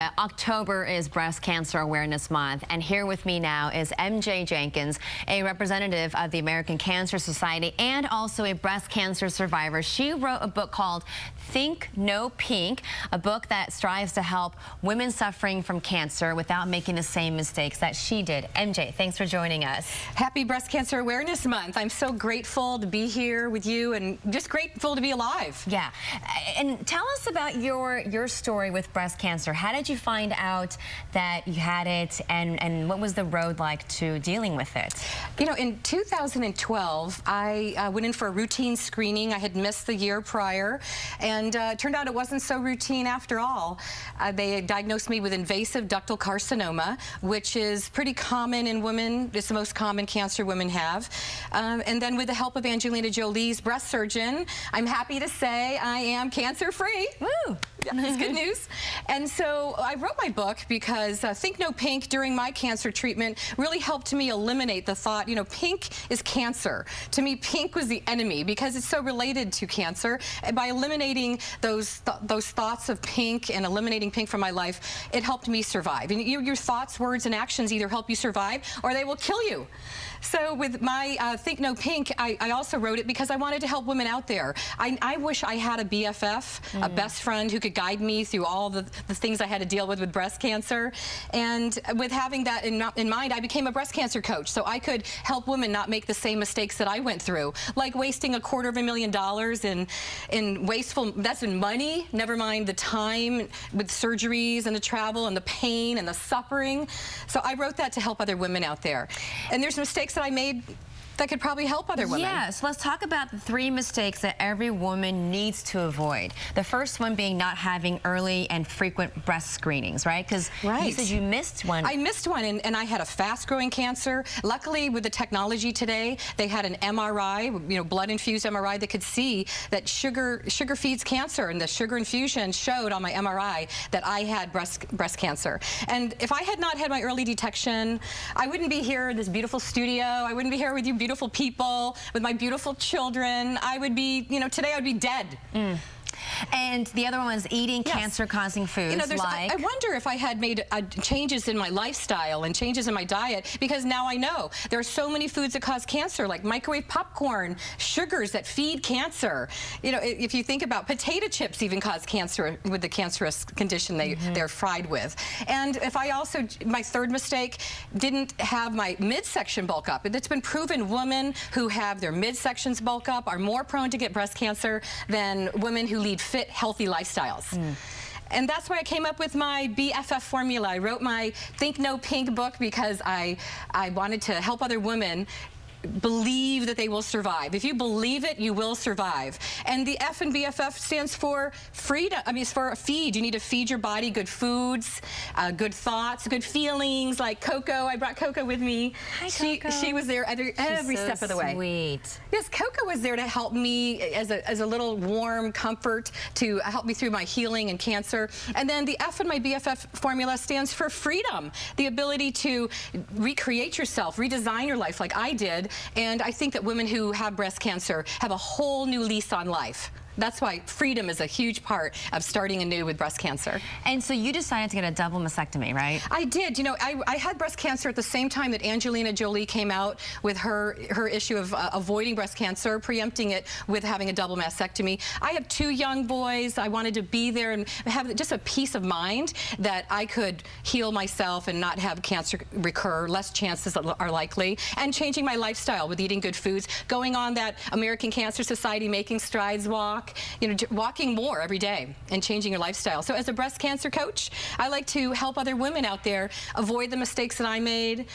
October is Breast Cancer Awareness Month, and here with me now is MJ Jenkins, a representative of the American Cancer Society and also a breast cancer survivor. She wrote a book called Think No Pink, a book that strives to help women suffering from cancer without making the same mistakes that she did. MJ, thanks for joining us. Happy Breast Cancer Awareness Month. I'm so grateful to be here with you and just grateful to be alive. Yeah, and tell us about your story with breast cancer. How did you find out that you had it, and what was the road like to dealing with it? You know, in 2012, I went in for a routine screening. I had missed the year prior, and it turned out it wasn't so routine after all. They diagnosed me with invasive ductal carcinoma, which is pretty common in women. It's the most common cancer women have. And then with the help of Angelina Jolie's breast surgeon, I'm happy to say I am cancer-free. Woo! That's good news. And so I wrote my book because Think No Pink during my cancer treatment really helped me eliminate the thought, you know, pink is cancer. To me, pink was the enemy because it's so related to cancer. And by eliminating those thoughts of pink and eliminating pink from my life, it helped me survive. And your thoughts, words, and actions either help you survive or they will kill you. So with my Think No Pink, I also wrote it because I wanted to help women out there. I wish I had a BFF, a best friend who could guide me through all the things I had to deal with breast cancer. And with having that in mind, I became a breast cancer coach so I could help women not make the same mistakes that I went through, like wasting $250,000 in wasteful, that's in money, never mind the time with surgeries and the travel and the pain and the suffering. So I wrote that to help other women out there. And there's mistakes that I made that could probably help other women. Yeah, so let's talk about the 3 mistakes that every woman needs to avoid. The first one being not having early and frequent breast screenings, right? Because you said you missed one. I missed one, and I had a fast-growing cancer. Luckily, with the technology today, they had an MRI, you know, blood-infused MRI that could see that sugar feeds cancer, and the sugar infusion showed on my MRI that I had breast cancer. And if I had not had my early detection, I wouldn't be here in this beautiful studio. I wouldn't be here with you beautiful people, with my beautiful children. I would be, you know, today I would be dead. And the other one was eating cancer-causing foods. You know, I wonder if I had made changes in my lifestyle and changes in my diet, because now I know there are so many foods that cause cancer, like microwave popcorn, sugars that feed cancer. You know, if you think about potato chips, even cause cancer with the cancerous condition they're fried with. And if I also, my third mistake, didn't have my midsection bulk up. It's been proven women who have their midsections bulk up are more prone to get breast cancer than women who lead fit, healthy lifestyles. And that's why I came up with my BFF formula. I wrote my Think No Pink book because I wanted to help other women believe that they will survive. If you believe it, you will survive. And the F in BFF stands for freedom. I mean, it's for a feed. You need to feed your body good foods, good thoughts, good feelings, like Coco. I brought Coco with me. Hi, Coco. She was there every step of the way. Sweet. Yes, Coco was there to help me as a little warm comfort to help me through my healing and cancer. And then the F in my BFF formula stands for freedom, the ability to recreate yourself, redesign your life like I did. And I think that women who have breast cancer have a whole new lease on life. That's why freedom is a huge part of starting anew with breast cancer. And so you decided to get a double mastectomy, right? I did. You know, I had breast cancer at the same time that Angelina Jolie came out with her issue of avoiding breast cancer, preempting it with having a double mastectomy. I have 2 young boys. I wanted to be there and have just a peace of mind that I could heal myself and not have cancer recur. Less chances are likely. And changing my lifestyle with eating good foods, going on that American Cancer Society Making Strides walk, you know, walking more every day and changing your lifestyle. So as a breast cancer coach, I like to help other women out there avoid the mistakes that I made,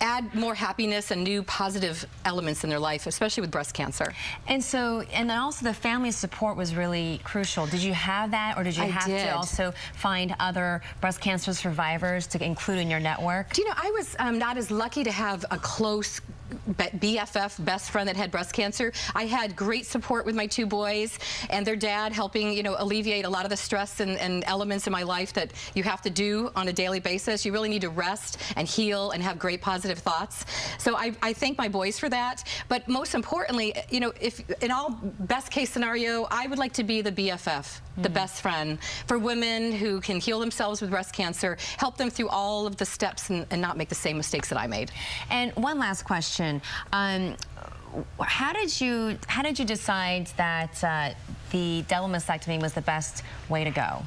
add more happiness and new positive elements in their life, especially with breast cancer. And then also the family support was really crucial. Did you have that, or did you have to also find other breast cancer survivors to include in your network? Do you know, I was not as lucky to have a close BFF, best friend that had breast cancer. I had great support with my 2 boys and their dad helping, you know, alleviate a lot of the stress and elements in my life that you have to do on a daily basis. You really need to rest and heal and have great positive thoughts. So I thank my boys for that. But most importantly, you know, if in all best case scenario, I would like to be the BFF the best friend for women who can heal themselves with breast cancer, help them through all of the steps and not make the same mistakes that I made. And one last question. How did you decide that the double mastectomy was the best way to go?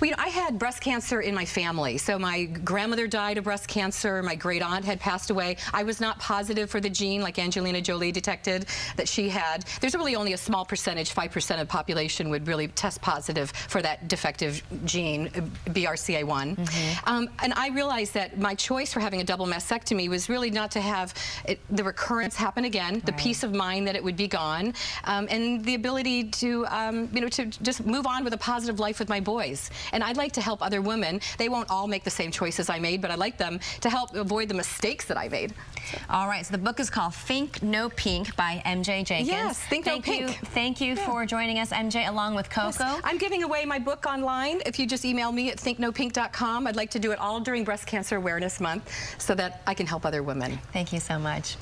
Well, I had breast cancer in my family. So my grandmother died of breast cancer. My great aunt had passed away. I was not positive for the gene like Angelina Jolie detected that she had. There's really only a small percentage, 5% of the population would really test positive for that defective gene, BRCA1. And I realized that my choice for having a double mastectomy was really not to have the recurrence happen again, the peace of mind that it would be gone, and the ability to to just move on with a positive life with my boys. And I'd like to help other women. They won't all make the same choices I made, but I'd like them to help avoid the mistakes that I made. All right, so the book is called Think No Pink by MJ Jenkins. Yes, Think No Pink. Thank you for joining us, MJ, along with Coco. Yes. I'm giving away my book online. If you just email me at thinknopink.com. I'd like to do it all during Breast Cancer Awareness Month so that I can help other women. Thank you so much.